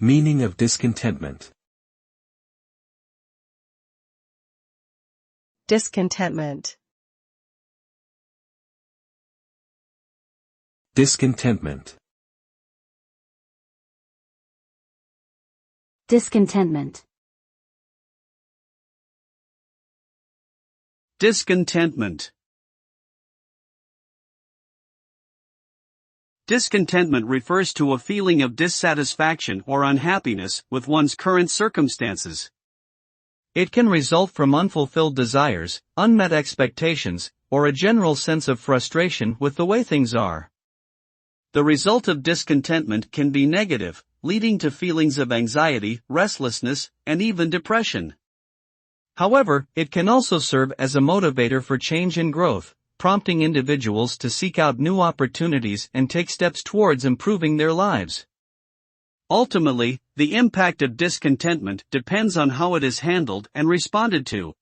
Meaning of discontentment. Discontentment. Discontentment. Discontentment. Discontentment. Discontentment refers to a feeling of dissatisfaction or unhappiness with one's current circumstances. It can result from unfulfilled desires, unmet expectations, or a general sense of frustration with the way things are. The result of discontentment can be negative, leading to feelings of anxiety, restlessness, and even depression. However, it can also serve as a motivator for change and growth, prompting individuals to seek out new opportunities and take steps towards improving their lives. Ultimately, the impact of discontentment depends on how it is handled and responded to.